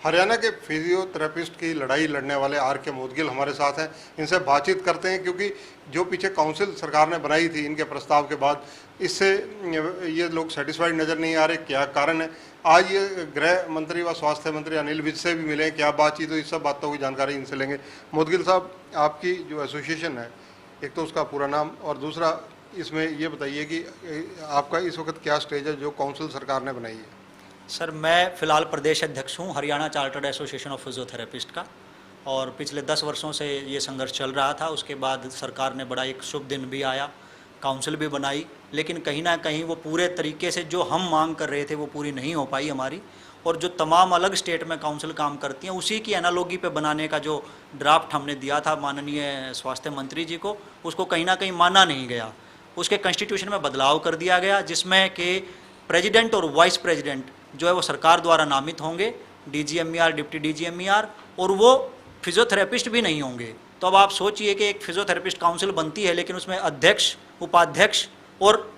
हरियाणा के फिजियोथेरेपिस्ट की लड़ाई लड़ने वाले आर के मोदगिल हमारे साथ हैं। इनसे बातचीत करते हैं, क्योंकि जो पीछे काउंसिल सरकार ने बनाई थी इनके प्रस्ताव के बाद, इससे ये लोग सेटिस्फाइड नज़र नहीं आ रहे। क्या कारण है? आज ये गृह मंत्री व स्वास्थ्य मंत्री अनिल विज से भी मिले, क्या बातचीत हुई, इस सब बातों की जानकारी इनसे लेंगे। मोदगिल साहब, आपकी जो एसोसिएशन है, एक तो उसका पूरा नाम और दूसरा इसमें ये बताइए कि आपका इस वक्त क्या स्टेज है जो काउंसिल सरकार ने बनाई है। सर, मैं फ़िलहाल प्रदेश अध्यक्ष हूँ Haryana chartered association of physiotherapist का, और पिछले 10 वर्षों से ये संघर्ष चल रहा था। उसके बाद सरकार ने बड़ा एक शुभ दिन भी आया, काउंसिल भी बनाई, लेकिन कहीं ना कहीं वो पूरे तरीके से जो हम मांग कर रहे थे वो पूरी नहीं हो पाई हमारी। और जो तमाम अलग स्टेट में काउंसिल काम करती हैं, उसी की एनालॉगी पे बनाने का जो ड्राफ्ट हमने दिया था माननीय स्वास्थ्य मंत्री जी को, उसको कहीं ना कहीं माना नहीं गया। उसके कॉन्स्टिट्यूशन में बदलाव कर दिया गया, जिसमें कि प्रेसिडेंट और वाइस प्रेसिडेंट जो है वो सरकार द्वारा नामित होंगे, DGMER, डिप्टी DGMER, और वो फिजियोथेरेपिस्ट भी नहीं होंगे। तो अब आप सोचिए कि एक फिजियोथेरेपिस्ट काउंसिल बनती है, लेकिन उसमें अध्यक्ष, उपाध्यक्ष, और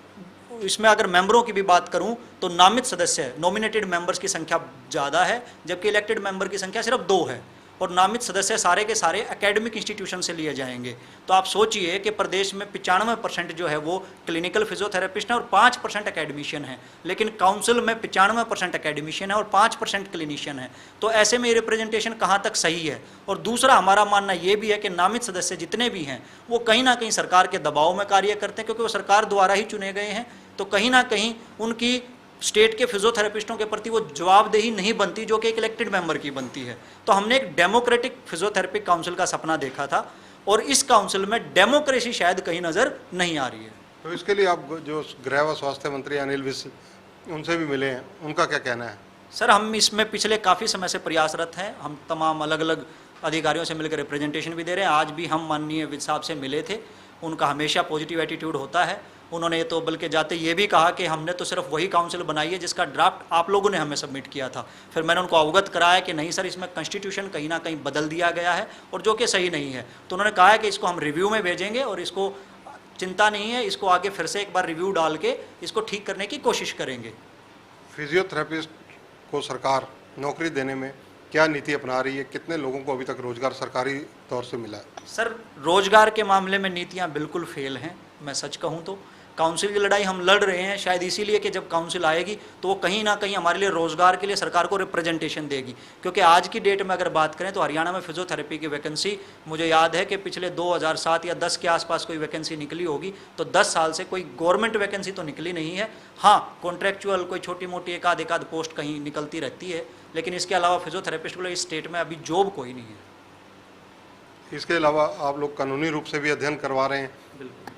इसमें अगर मेंबरों की भी बात करूं तो नामित सदस्य, नॉमिनेटेड मेंबर्स की संख्या ज़्यादा है, जबकि इलेक्टेड मेंबर की संख्या सिर्फ 2 है, और नामित सदस्य सारे के सारे एकेडमिक इंस्टीट्यूशन से लिए जाएंगे। तो आप सोचिए कि प्रदेश में 95% जो है वो क्लिनिकल फिजियोथेरेपिस्ट हैं और 5% एकेडमिशियन हैं, लेकिन काउंसिल में 95% एकेडमिशियन है और 5% क्लिनिशियन है। तो ऐसे में रिप्रेजेंटेशन कहाँ तक सही है? और दूसरा हमारा मानना ये भी है कि नामित सदस्य जितने भी हैं वो कहीं ना कहीं सरकार के दबाव में कार्य करते हैं, क्योंकि वो सरकार द्वारा ही चुने गए हैं। तो कहीं ना कहीं उनकी स्टेट के फिजियोथेरेपिस्टों के प्रति वो जवाबदेही नहीं बनती जो कि एक इलेक्टेड मेंबर की बनती है। तो हमने एक डेमोक्रेटिक फिजियोथेरेपी काउंसिल का सपना देखा था, और इस काउंसिल में डेमोक्रेसी शायद कहीं नज़र नहीं आ रही है। तो इसके लिए आप जो गृह व स्वास्थ्य मंत्री अनिल विज उनसे भी मिले हैं, उनका क्या कहना है? सर, हम इसमें पिछले काफ़ी समय से प्रयासरत हैं। हम तमाम अलग अलग अधिकारियों से मिलकर रिप्रेजेंटेशन भी दे रहे हैं। आज भी हम माननीय विज साहब से मिले थे। उनका हमेशा पॉजिटिव एटीट्यूड होता है। उन्होंने तो बल्कि जाते ये भी कहा कि हमने तो सिर्फ वही काउंसिल बनाई है जिसका ड्राफ्ट आप लोगों ने हमें सबमिट किया था। फिर मैंने उनको अवगत कराया कि नहीं सर, इसमें कॉन्स्टिट्यूशन कहीं ना कहीं बदल दिया गया है और जो कि सही नहीं है। तो उन्होंने कहा है कि इसको हम रिव्यू में भेजेंगे और इसको चिंता नहीं है, इसको आगे फिर से एक बार रिव्यू डाल के इसको ठीक करने की कोशिश करेंगे। फिजियोथेरेपिस्ट को सरकार नौकरी देने में क्या नीति अपना रही है? कितने लोगों को अभी तक रोजगार सरकारी तौर से मिला है? सर, रोजगार के मामले में नीतियाँ बिल्कुल फेल हैं। मैं सच कहूँ तो काउंसिल की लड़ाई हम लड़ रहे हैं शायद इसीलिए कि जब काउंसिल आएगी तो वो कहीं ना कहीं हमारे लिए रोज़गार के लिए सरकार को रिप्रेजेंटेशन देगी। क्योंकि आज की डेट में अगर बात करें तो हरियाणा में फिजियोथेरेपी की वैकेंसी, मुझे याद है कि पिछले 2007 या 10 के आसपास कोई वैकेंसी निकली होगी। तो 10 साल से कोई गवर्नमेंट वैकेंसी तो निकली नहीं है। हाँ, कॉन्ट्रेक्चुअल कोई छोटी मोटी एक आध पोस्ट कहीं निकलती रहती है, लेकिन इसके अलावा फिजियोथेरेपिस्ट के लिए इस स्टेट में अभी जॉब कोई नहीं है। इसके अलावा आप लोग कानूनी रूप से भी अध्ययन करवा रहे हैं? बिल्कुल,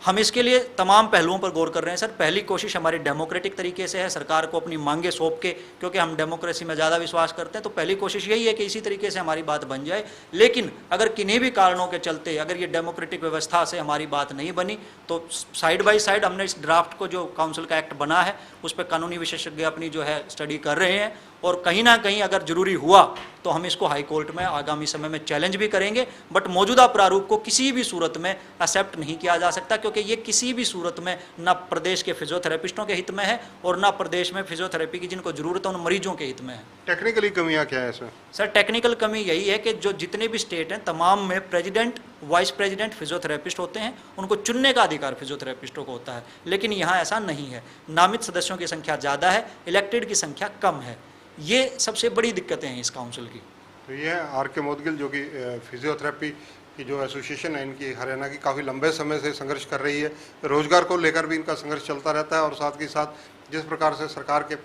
हम इसके लिए तमाम पहलुओं पर गौर कर रहे हैं सर। पहली कोशिश हमारी डेमोक्रेटिक तरीके से है, सरकार को अपनी मांगे सौंप के, क्योंकि हम डेमोक्रेसी में ज़्यादा विश्वास करते हैं। तो पहली कोशिश यही है कि इसी तरीके से हमारी बात बन जाए। लेकिन अगर किन्हीं भी कारणों के चलते अगर ये डेमोक्रेटिक व्यवस्था से हमारी बात नहीं बनी तो साइड बाई साइड हमने इस ड्राफ्ट को, जो काउंसिल का एक्ट बना है, उस पर कानूनी विशेषज्ञ अपनी जो है स्टडी कर रहे हैं, और कहीं ना कहीं अगर जरूरी हुआ तो हम इसको हाई कोर्ट में आगामी समय में चैलेंज भी करेंगे। बट मौजूदा प्रारूप को किसी भी सूरत में एक्सेप्ट नहीं किया जा सकता, क्योंकि ये किसी भी सूरत में ना प्रदेश के फिजियोथेरेपिस्टों के हित में है और ना प्रदेश में फिजियोथेरेपी की जिनको जरूरत है उन मरीजों के हित में है। टेक्निकली कमियां क्या है इसमें? सर, टेक्निकल कमी यही है कि जो जितने भी स्टेट हैं तमाम में प्रेसिडेंट, वाइस प्रेसिडेंट फिजियोथेरेपिस्ट होते हैं। उनको चुनने का अधिकार फिजियोथेरेपिस्टों को होता है, लेकिन यहाँ ऐसा नहीं है। नामित सदस्यों की संख्या ज़्यादा है, इलेक्टेड की संख्या कम है। ये सबसे बड़ी दिक्कतें हैं इस काउंसिल की। तो ये है आर के मोदगिल, जो कि फिजियोथेरेपी की जो एसोसिएशन है इनकी, हरियाणा की काफ़ी लंबे समय से संघर्ष कर रही है। रोजगार को लेकर भी इनका संघर्ष चलता रहता है, और साथ ही साथ जिस प्रकार से सरकार के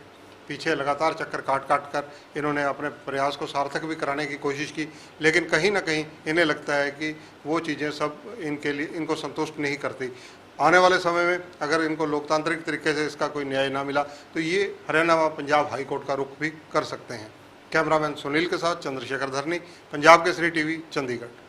पीछे लगातार चक्कर काट कर इन्होंने अपने प्रयास को सार्थक भी कराने की कोशिश की, लेकिन कहीं ना कहीं इन्हें लगता है कि वो चीज़ें सब इनके लिए इनको संतुष्ट नहीं करती। आने वाले समय में अगर इनको लोकतांत्रिक तरीके से इसका कोई न्याय ना मिला तो ये हरियाणा व पंजाब हाई कोर्ट का रुख भी कर सकते हैं। कैमरामैन सुनील के साथ चंद्रशेखर धरनी, पंजाब केसरी टीवी, चंडीगढ़।